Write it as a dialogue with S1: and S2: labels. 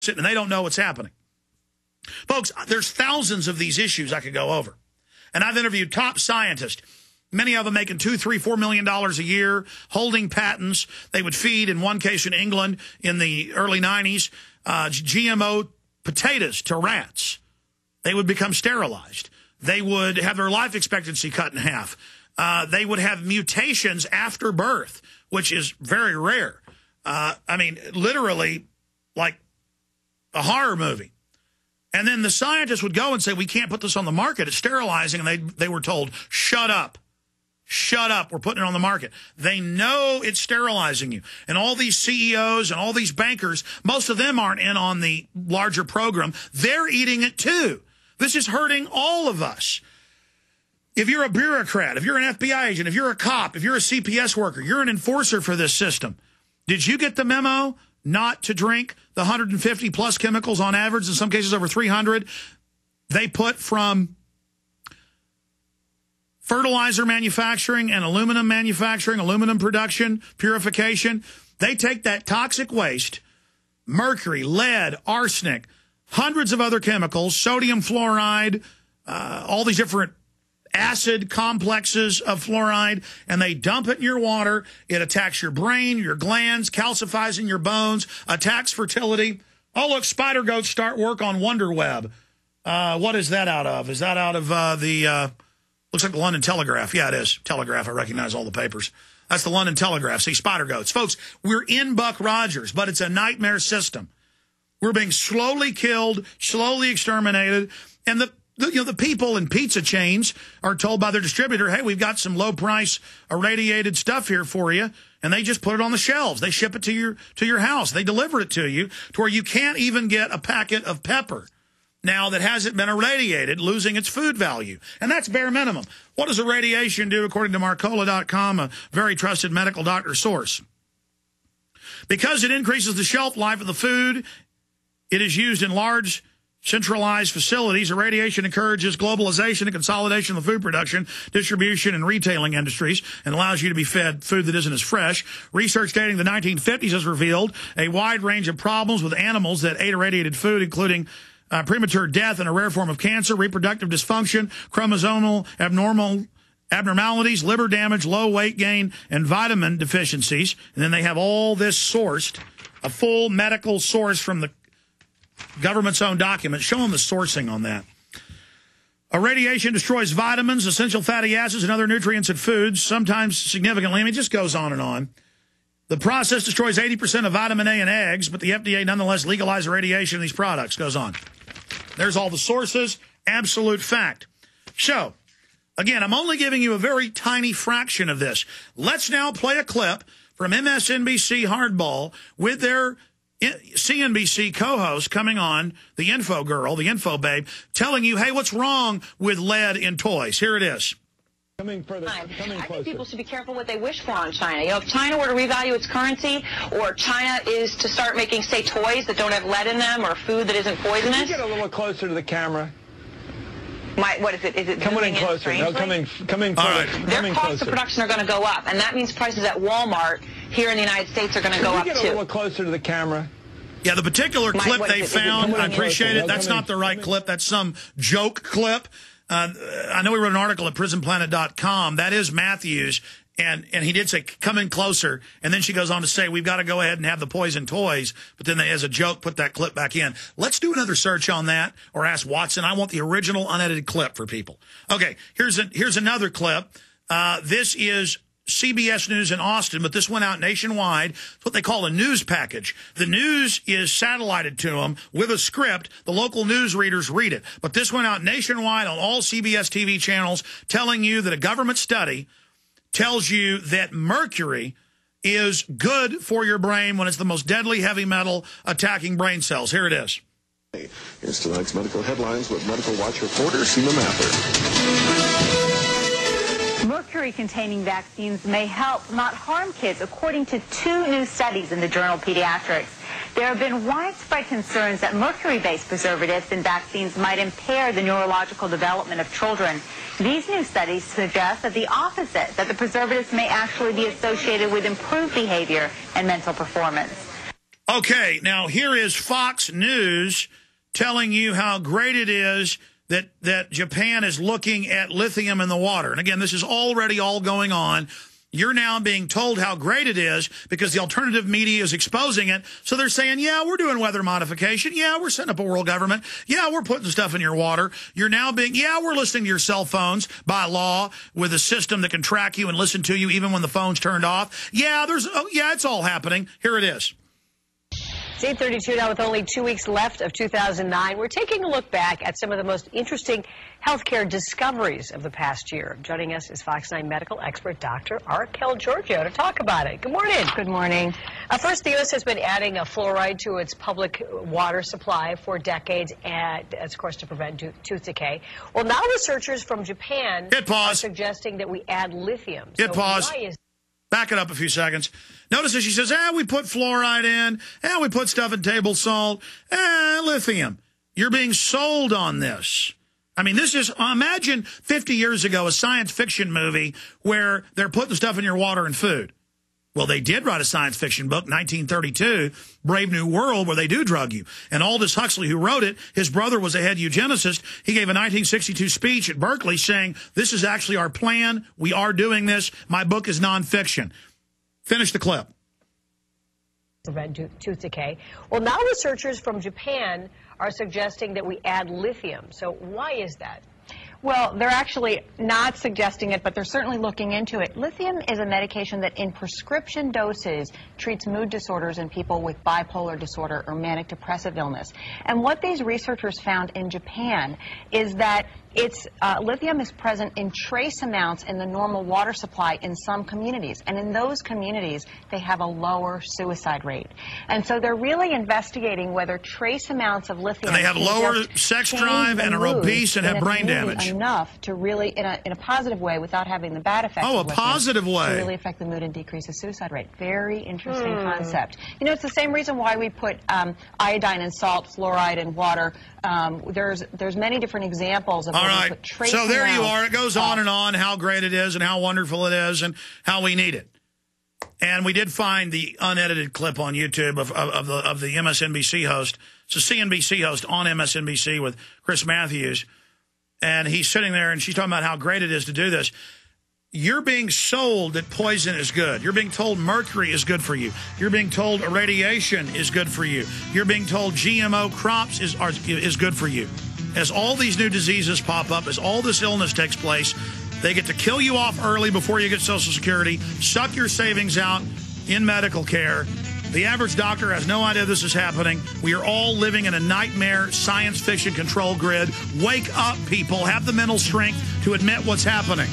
S1: and they don't know what's happening. Folks, there's thousands of these issues I could go over. And I've interviewed top scientists, many of them making $2, $3, $4 million a year, holding patents. They would feed, in one case in England in the early 90s, GMO potatoes to rats. They would become sterilized. They would have their life expectancy cut in half. They would have mutations after birth, which is very rare. I mean, literally like a horror movie. And then the scientists would go and say, we can't put this on the market. It's sterilizing. And they were told, shut up. Shut up. We're putting it on the market. They know it's sterilizing you. And all these CEOs and all these bankers, most of them aren't in on the larger program. They're eating it too. This is hurting all of us. If you're a bureaucrat, if you're an FBI agent, if you're a cop, if you're a CPS worker, you're an enforcer for this system. Did you get the memo not to drink the 150 plus chemicals on average, in some cases over 300, they put from fertilizer manufacturing and aluminum manufacturing, aluminum production, purification? They take that toxic waste, mercury, lead, arsenic, hundreds of other chemicals, sodium fluoride, all these different acid complexes of fluoride, and they dump it in your water. It attacks your brain, your glands, calcifies in your bones, attacks fertility. Oh, look, spider goats start work on Wonder Web. What is that out of? Is that out of looks like the London Telegraph. Yeah, it is. Telegraph. I recognize all the papers. That's the London Telegraph. See, spider goats. Folks, we're in Buck Rogers, but it's a nightmare system. We're being slowly killed, slowly exterminated, and the people in pizza chains are told by their distributor, hey, we've got some low-price irradiated stuff here for you, and they just put it on the shelves. They ship it to your house. They deliver it to you to where you can't even get a packet of pepper now that hasn't been irradiated, losing its food value. And that's bare minimum. What does irradiation do, according to Marcola.com, a very trusted medical doctor source? Because it increases the shelf life of the food, it is used in large centralized facilities. Irradiation encourages globalization and consolidation of the food production, distribution, and retailing industries, and allows you to be fed food that isn't as fresh. Research dating the 1950s has revealed a wide range of problems with animals that ate irradiated food, including premature death and a rare form of cancer, reproductive dysfunction, chromosomal abnormalities, liver damage, low weight gain, and vitamin deficiencies. And then they have all this sourced, a full medical source from the government's own document. Show them the sourcing on that. Irradiation destroys vitamins, essential fatty acids, and other nutrients in foods, sometimes significantly. I mean, it just goes on and on. The process destroys 80% of vitamin A in eggs, but the FDA nonetheless legalized irradiation of these products. Goes on. There's all the sources. Absolute fact. So, again, I'm only giving you a very tiny fraction of this. Let's now play a clip from MSNBC Hardball with their CNBC co-host coming on, the info girl, the info babe, telling you, hey, what's wrong with lead in toys? Here it is.
S2: Coming closer. I think people should be careful what they wish for on China. You know, if China were to revalue its currency, or China is to start making, say, toys that don't have lead in them, or food that isn't poisonous.
S3: Can you get a little closer to the camera?
S2: What is it? Is it
S3: coming in closer? No, coming closer.
S2: Right. Their costs of production are going to go up, and that means prices at Walmart here in the United States are going to go up too.
S3: Can you get a little closer to the camera?
S1: Yeah, the particular clip they found, I appreciate it. That's not the right clip. That's some joke clip. I know we wrote an article at prisonplanet.com. That is Matthews, and he did say, come in closer. And then she goes on to say, we've got to go ahead and have the poison toys. But then they, as a joke, put that clip back in. Let's do another search on that, or ask Watson. I want the original unedited clip for people. Okay, here's another clip. This is CBS News in Austin, but this went out nationwide. It's what they call a news package. The news is satellited to them with a script. The local news readers read it. But this went out nationwide on all CBS TV channels, telling you that a government study tells you that mercury is good for your brain when it's the most deadly heavy metal attacking brain cells. Here it is.
S4: Here's tonight's medical headlines with Medical Watch reporter Seema Mather.
S5: Mercury-containing vaccines may help, not harm kids, according to 2 new studies in the journal Pediatrics. There have been widespread concerns that mercury-based preservatives in vaccines might impair the neurological development of children. These new studies suggest that the opposite, that the preservatives may actually be associated with improved behavior and mental performance.
S1: Okay, now here is Fox News telling you how great it is that Japan is looking at lithium in the water. And again, this is already all going on. You're now being told how great it is because the alternative media is exposing it. So they're saying, yeah, we're doing weather modification. Yeah, we're setting up a world government. Yeah, we're putting stuff in your water. You're now being, yeah, we're listening to your cell phones by law with a system that can track you and listen to you even when the phone's turned off. Yeah, it's all happening. Here it is.
S6: It's 8:32 now with only 2 weeks left of 2009. We're taking a look back at some of the most interesting healthcare discoveries of the past year. Joining us is Fox 9 medical expert Dr. Raquel Giorgio to talk about it. Good morning.
S7: Good morning.
S6: First, the U.S. has been adding fluoride to its public water supply for decades, and of course to prevent tooth decay. Well, now researchers from Japan are suggesting that we add lithium.
S1: Back it up a few seconds. Notice as she says, we put fluoride in, we put stuff in table salt, lithium. You're being sold on this. I mean, this is, imagine 50 years ago, a science fiction movie where they're putting stuff in your water and food. Well, they did write a science fiction book, 1932, Brave New World, where they do drug you. And Aldous Huxley, who wrote it, his brother was a head eugenicist. He gave a 1962 speech at Berkeley saying, this is actually our plan. We are doing this. My book is nonfiction. Finish the clip.
S6: Prevent tooth decay. Well, now researchers from Japan are suggesting that we add lithium. So why is that?
S7: Well, they're actually not suggesting it, but they're certainly looking into it. Lithium is a medication that in prescription doses treats mood disorders in people with bipolar disorder or manic depressive illness. And what these researchers found in Japan is that lithium is present in trace amounts in the normal water supply in some communities. And in those communities, they have a lower suicide rate. And so they're really investigating whether trace amounts of lithium...
S1: And they have lower sex drive and are obese and have brain damage.
S7: Enough to really, in a positive way, without having the bad effects
S1: of lithium, positive way.
S7: To really affect the mood and decrease the suicide rate. Very interesting concept. You know, it's the same reason why we put iodine and salt, fluoride in water. There's many different examples of...
S1: All right, so there you are. It goes on and on, how great it is and how wonderful it is and how we need it. And we did find the unedited clip on YouTube of the MSNBC host. It's a CNBC host on MSNBC with Chris Matthews. And he's sitting there and she's talking about how great it is to do this. You're being sold that poison is good. You're being told mercury is good for you. You're being told irradiation is good for you. You're being told GMO crops is good for you. As all these new diseases pop up, as all this illness takes place, they get to kill you off early before you get Social Security, suck your savings out in medical care. The average doctor has no idea this is happening. We are all living in a nightmare science fiction control grid. Wake up, people. Have the mental strength to admit what's happening.